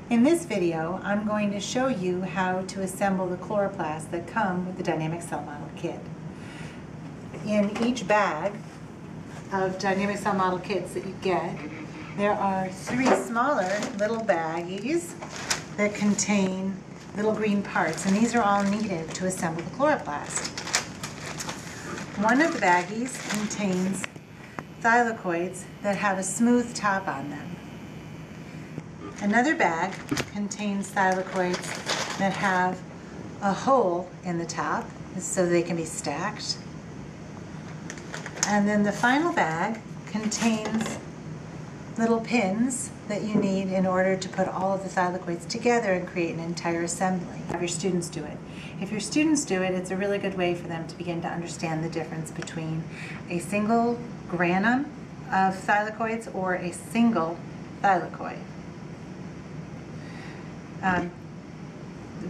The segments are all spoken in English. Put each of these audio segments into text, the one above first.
In this video, I'm going to show you how to assemble the chloroplasts that come with the Dynamic Cell Model Kit. In each bag of Dynamic Cell Model Kits that you get, there are 3 smaller little baggies that contain little green parts, and these are all needed to assemble the chloroplast. One of the baggies contains thylakoids that have a smooth top on them. Another bag contains thylakoids that have a hole in the top so they can be stacked. And then the final bag contains little pins that you need in order to put all of the thylakoids together and create an entire assembly. Have your students do it. If your students do it, it's a really good way for them to begin to understand the difference between a single granum of thylakoids or a single thylakoid.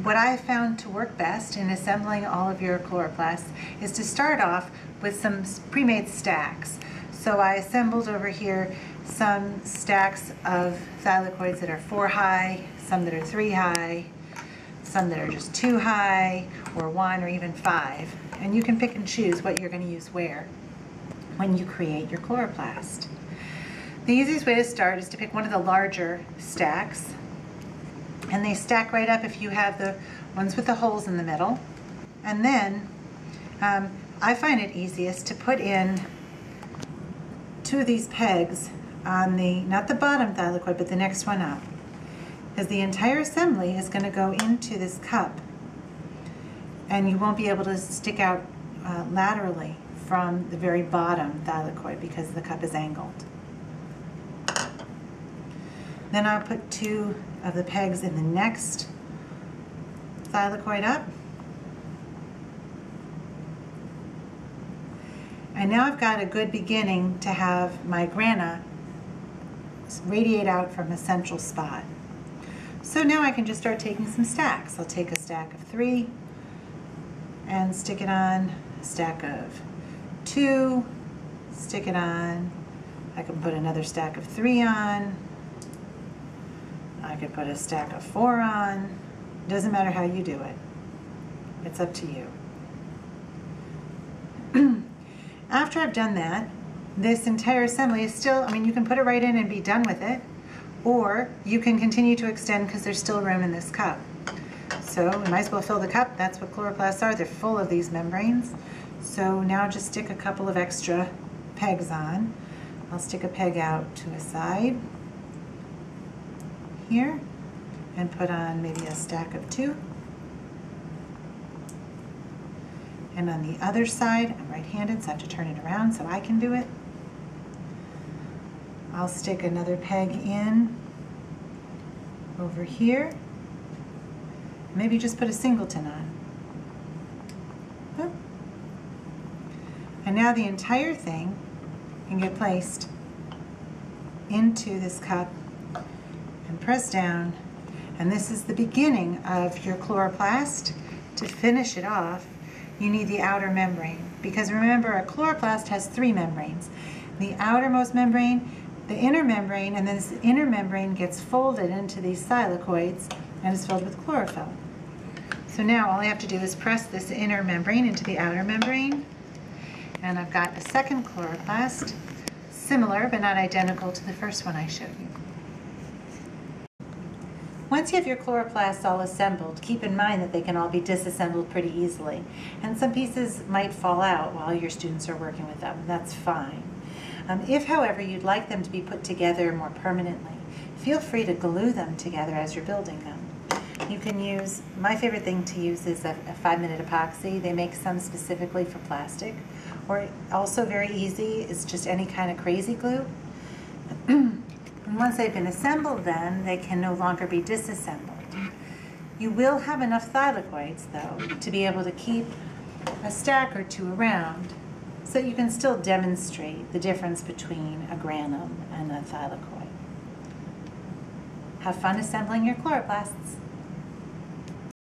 What I found to work best in assembling all of your chloroplasts is to start off with some pre-made stacks. So I assembled over here some stacks of thylakoids that are 4 high, some that are 3 high, some that are just 2 high, or 1 or even 5. And you can pick and choose what you're going to use where when you create your chloroplast. The easiest way to start is to pick one of the larger stacks, and they stack right up if you have the ones with the holes in the middle. And then I find it easiest to put in 2 of these pegs on the, not the bottom thylakoid, but the next one up, because the entire assembly is going to go into this cup, and you won't be able to stick out laterally from the very bottom thylakoid because the cup is angled. Then I'll put 2 of the pegs in the next thylakoid up. And now I've got a good beginning to have my grana radiate out from a central spot. So now I can just start taking some stacks. I'll take a stack of 3 and stick it on, a stack of 2, stick it on. I can put another stack of 3 on. I could put a stack of 4 on. Doesn't matter how you do it. It's up to you. After I've done that, this entire assembly is still, you can put it right in and be done with it, or you can continue to extend because there's still room in this cup. So we might as well fill the cup. That's what chloroplasts are. They're full of these membranes. So now just stick a couple of extra pegs on. I'll stick a peg out to a side here and put on maybe a stack of 2. And on the other side, I'm right-handed, so I have to turn it around so I can do it. I'll stick another peg in over here. Maybe just put a singleton on. Boop. And now the entire thing can get placed into this cup and press down. And this is the beginning of your chloroplast. To finish it off, you need the outer membrane, because remember, a chloroplast has 3 membranes. The outermost membrane, the inner membrane, and then this inner membrane gets folded into these thylakoids and is filled with chlorophyll. So now all I have to do is press this inner membrane into the outer membrane, and I've got a second chloroplast, similar but not identical to the first one I showed you. Once you have your chloroplasts all assembled, keep in mind that they can all be disassembled pretty easily. And some pieces might fall out while your students are working with them. That's fine. If, however, you'd like them to be put together more permanently, feel free to glue them together as you're building them. You can use, my favorite thing to use is a 5-minute epoxy. They make some specifically for plastic. Or also very easy is just any kind of crazy glue. And once they've been assembled, then they can no longer be disassembled. You will have enough thylakoids, though, to be able to keep a stack or 2 around, so you can still demonstrate the difference between a granum and a thylakoid. Have fun assembling your chloroplasts.